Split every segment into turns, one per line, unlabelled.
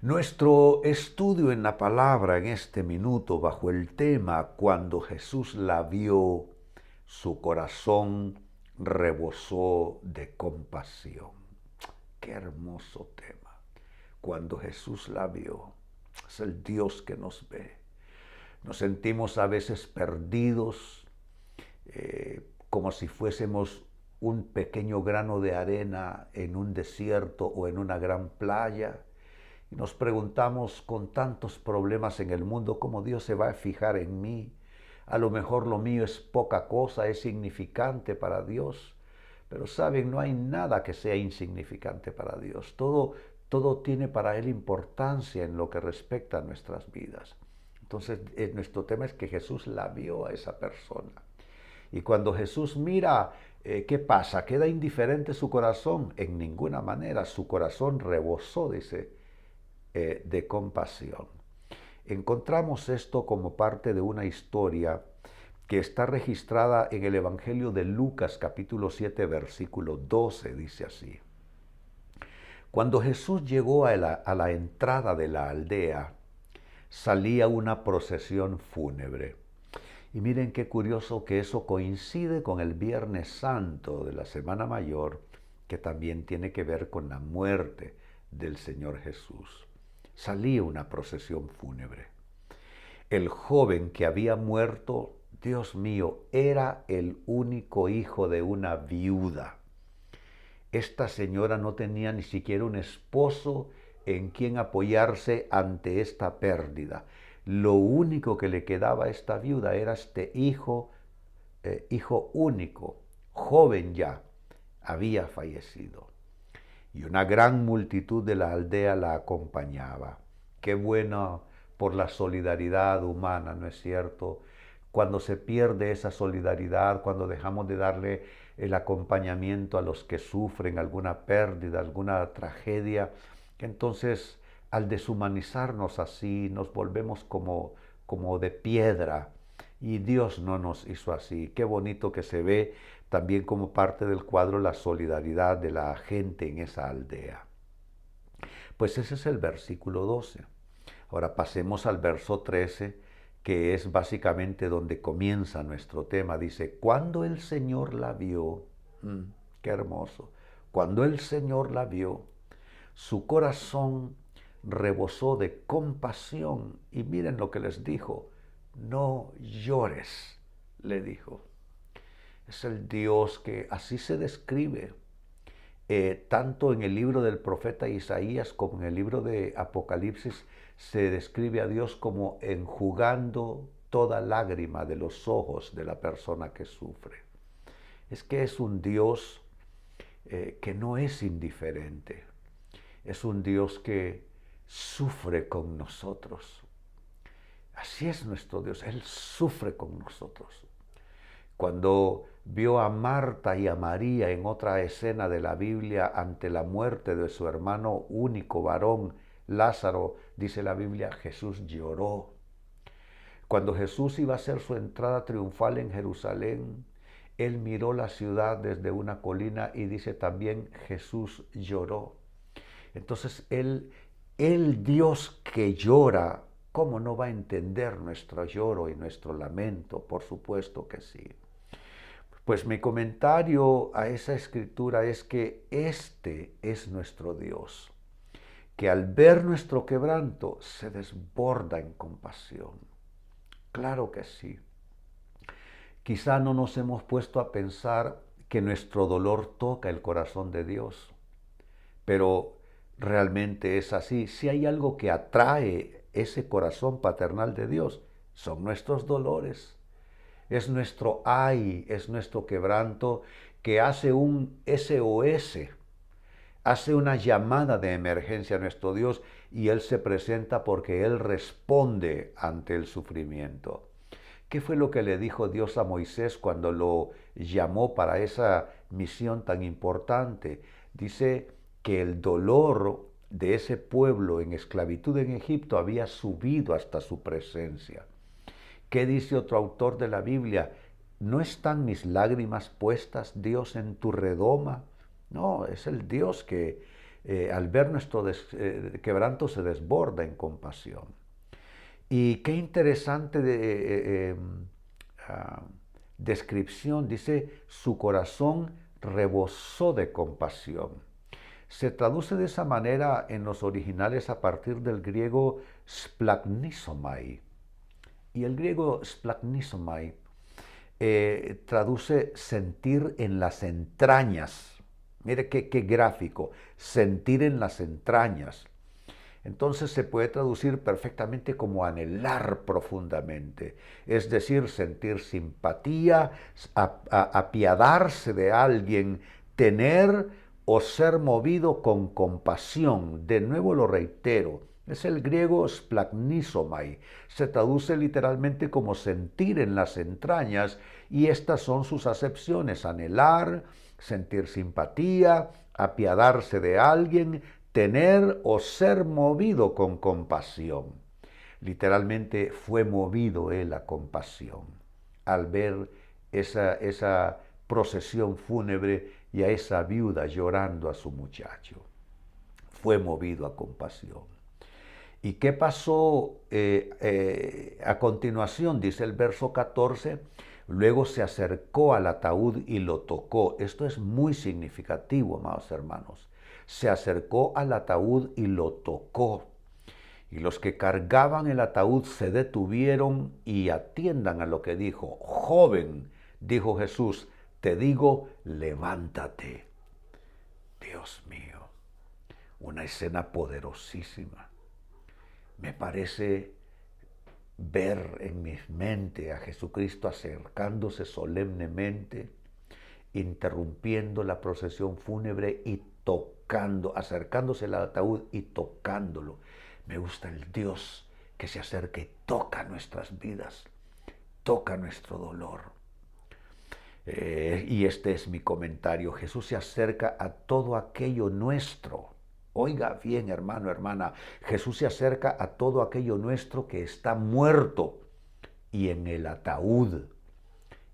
Nuestro estudio en la palabra en este minuto bajo el tema cuando Jesús la vio, su corazón rebosó de compasión. Qué hermoso tema. Cuando Jesús la vio, es el Dios que nos ve. Nos sentimos a veces perdidos, como si fuésemos un pequeño grano de arena en un desierto o en una gran playa. Y nos preguntamos con tantos problemas en el mundo, ¿cómo Dios se va a fijar en mí? A lo mejor lo mío es poca cosa, es insignificante para Dios. Pero saben, no hay nada que sea insignificante para Dios. Todo tiene para Él importancia en lo que respecta a nuestras vidas. Entonces, nuestro tema es que Jesús la vio a esa persona. Y cuando Jesús mira, ¿qué pasa? ¿Queda indiferente su corazón? En ninguna manera. Su corazón rebosó, dice, de compasión. Encontramos esto como parte de una historia que está registrada en el Evangelio de Lucas capítulo 7 versículo 12, dice así. Cuando Jesús llegó a la entrada de la aldea, salía una procesión fúnebre. Y miren qué curioso que eso coincide con el Viernes Santo de la Semana Mayor, que también tiene que ver con la muerte del Señor Jesús. Salía una procesión fúnebre. El joven que había muerto, Dios mío, era el único hijo de una viuda. Esta señora no tenía ni siquiera un esposo en quien apoyarse ante esta pérdida. Lo único que le quedaba a esta viuda era este hijo único, joven ya, había fallecido. Y una gran multitud de la aldea la acompañaba. Qué bueno por la solidaridad humana, ¿no es cierto? Cuando se pierde esa solidaridad, cuando dejamos de darle el acompañamiento a los que sufren alguna pérdida, alguna tragedia, entonces al deshumanizarnos así nos volvemos como de piedra. Y Dios no nos hizo así. Qué bonito que se ve también como parte del cuadro la solidaridad de la gente en esa aldea. Pues ese es el versículo 12. Ahora pasemos al verso 13, que es básicamente donde comienza nuestro tema. Dice, cuando el Señor la vio, qué hermoso, cuando el Señor la vio, su corazón rebosó de compasión. Y miren lo que les dijo, no llores, le dijo. Es el Dios que así se describe, tanto en el libro del profeta Isaías como en el libro de Apocalipsis, se describe a Dios como enjugando toda lágrima de los ojos de la persona que sufre. Es que es un Dios que no es indiferente, es un Dios que sufre con nosotros. Así es nuestro Dios, Él sufre con nosotros. Cuando vio a Marta y a María en otra escena de la Biblia ante la muerte de su hermano único varón, Lázaro, dice la Biblia, Jesús lloró. Cuando Jesús iba a hacer su entrada triunfal en Jerusalén, él miró la ciudad desde una colina y dice también Jesús lloró. Entonces el Dios que llora, ¿cómo no va a entender nuestro lloro y nuestro lamento? Por supuesto que sí. Pues mi comentario a esa escritura es que este es nuestro Dios, que al ver nuestro quebranto se desborda en compasión. Claro que sí. Quizá no nos hemos puesto a pensar que nuestro dolor toca el corazón de Dios, pero realmente es así. Si hay algo que atrae ese corazón paternal de Dios, son nuestros dolores. Es nuestro ay, es nuestro quebranto que hace un SOS, hace una llamada de emergencia a nuestro Dios y Él se presenta porque Él responde ante el sufrimiento. ¿Qué fue lo que le dijo Dios a Moisés cuando lo llamó para esa misión tan importante? Dice que el dolor de ese pueblo en esclavitud en Egipto había subido hasta su presencia. ¿Qué dice otro autor de la Biblia? ¿No están mis lágrimas puestas, Dios, en tu redoma? No, es el Dios que al ver nuestro quebranto se desborda en compasión. Y qué interesante ah, descripción, dice, su corazón rebosó de compasión. Se traduce de esa manera en los originales a partir del griego splagnisomai. Y el griego splagnisomai traduce sentir en las entrañas. Mire qué gráfico, sentir en las entrañas. Entonces se puede traducir perfectamente como anhelar profundamente, es decir, sentir simpatía, apiadarse de alguien, tener o ser movido con compasión. De nuevo lo reitero, es el griego splagnisomai. Se traduce literalmente como sentir en las entrañas y estas son sus acepciones: anhelar, sentir simpatía, apiadarse de alguien, tener o ser movido con compasión. Literalmente fue movido él a compasión al ver esa procesión fúnebre y a esa viuda llorando a su muchacho. Fue movido a compasión. ¿Y qué pasó a continuación? Dice el verso 14. Luego se acercó al ataúd y lo tocó. Esto es muy significativo, amados hermanos. Se acercó al ataúd y lo tocó. Y los que cargaban el ataúd se detuvieron y atiendan a lo que dijo. Joven, dijo Jesús, te digo, levántate. Dios mío, una escena poderosísima. Me parece ver en mi mente a Jesucristo acercándose solemnemente, interrumpiendo la procesión fúnebre y tocando, acercándose al ataúd y tocándolo. Me gusta el Dios que se acerca y toca nuestras vidas, toca nuestro dolor. Y este es mi comentario. Jesús se acerca a todo aquello nuestro. Oiga bien, hermano, hermana, Jesús se acerca a todo aquello nuestro que está muerto y en el ataúd.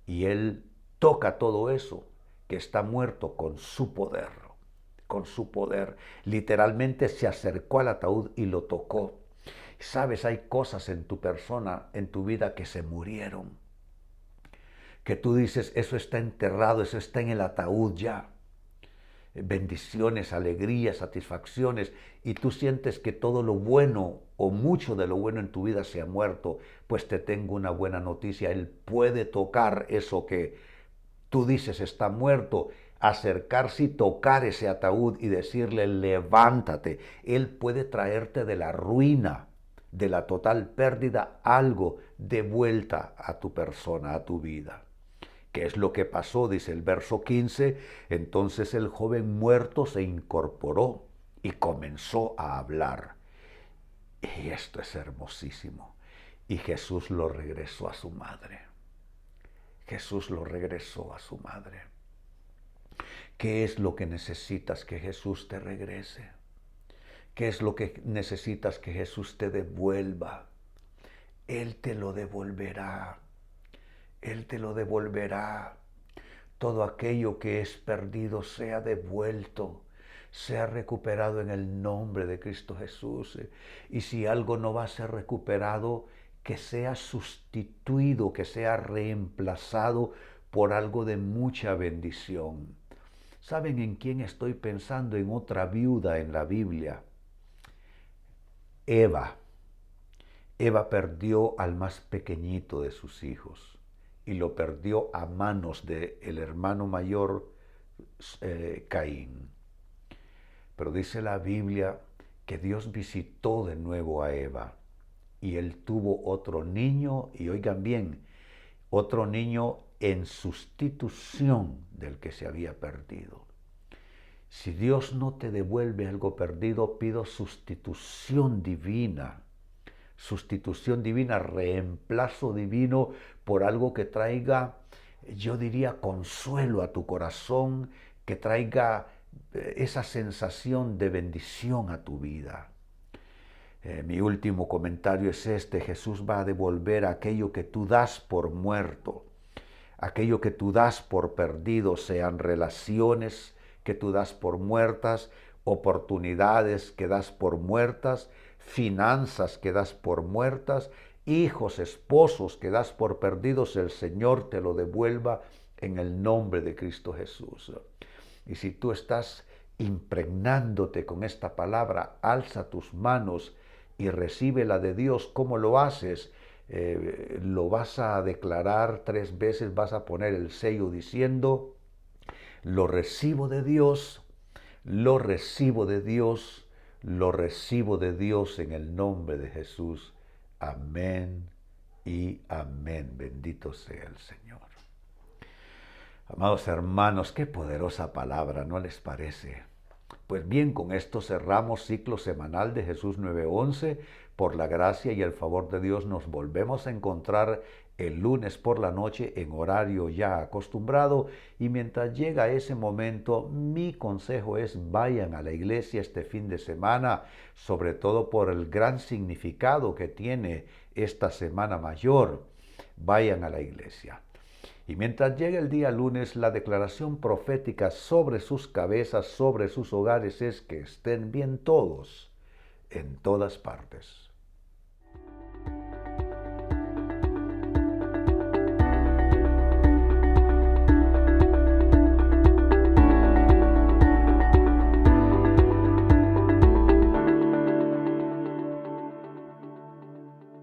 Y Él toca todo eso que está muerto con su poder, con su poder. Literalmente se acercó al ataúd y lo tocó. Sabes, hay cosas en tu persona, en tu vida que se murieron, que tú dices, eso está enterrado, eso está en el ataúd ya. Bendiciones, alegrías, satisfacciones, y tú sientes que todo lo bueno o mucho de lo bueno en tu vida se ha muerto, pues te tengo una buena noticia. Él puede tocar eso que tú dices está muerto, acercarse y tocar ese ataúd y decirle, levántate. Él puede traerte de la ruina, de la total pérdida, algo de vuelta a tu persona, a tu vida. ¿Qué es lo que pasó? Dice el verso 15. Entonces el joven muerto se incorporó y comenzó a hablar. Y esto es hermosísimo. Y Jesús lo regresó a su madre. Jesús lo regresó a su madre. ¿Qué es lo que necesitas que Jesús te regrese? ¿Qué es lo que necesitas que Jesús te devuelva? Él te lo devolverá. Él te lo devolverá. Todo aquello que es perdido sea devuelto, sea recuperado en el nombre de Cristo Jesús. Y si algo no va a ser recuperado, que sea sustituido, que sea reemplazado por algo de mucha bendición. ¿Saben en quién estoy pensando? En otra viuda en la Biblia. Eva. Eva perdió al más pequeñito de sus hijos y lo perdió a manos del hermano mayor Caín. Pero dice la Biblia que Dios visitó de nuevo a Eva y él tuvo otro niño, y oigan bien, otro niño en sustitución del que se había perdido. Si Dios no te devuelve algo perdido, pido sustitución divina. Sustitución divina, reemplazo divino por algo que traiga, yo diría, consuelo a tu corazón, que traiga esa sensación de bendición a tu vida. Mi último comentario es este: Jesús va a devolver aquello que tú das por muerto, aquello que tú das por perdido, sean relaciones que tú das por muertas oportunidades que das por muertas, finanzas que das por muertas, hijos, esposos que das por perdidos, el Señor te lo devuelva en el nombre de Cristo Jesús. Y si tú estás impregnándote con esta palabra, alza tus manos y recibe la de Dios. ¿Cómo lo haces? Lo vas a declarar 3 veces, vas a poner el sello diciendo: lo recibo de Dios, lo recibo de Dios, lo recibo de Dios en el nombre de Jesús. Amén y amén. Bendito sea el Señor. Amados hermanos, qué poderosa palabra, ¿no les parece? Pues bien, con esto cerramos ciclo semanal de Jesús 9:11. Por la gracia y el favor de Dios nos volvemos a encontrar el lunes por la noche en horario ya acostumbrado, y mientras llega ese momento, mi consejo es: vayan a la iglesia este fin de semana, sobre todo por el gran significado que tiene esta Semana Mayor. Vayan a la iglesia. Y mientras llega el día lunes, la declaración profética sobre sus cabezas, sobre sus hogares, es que estén bien todos, en todas partes.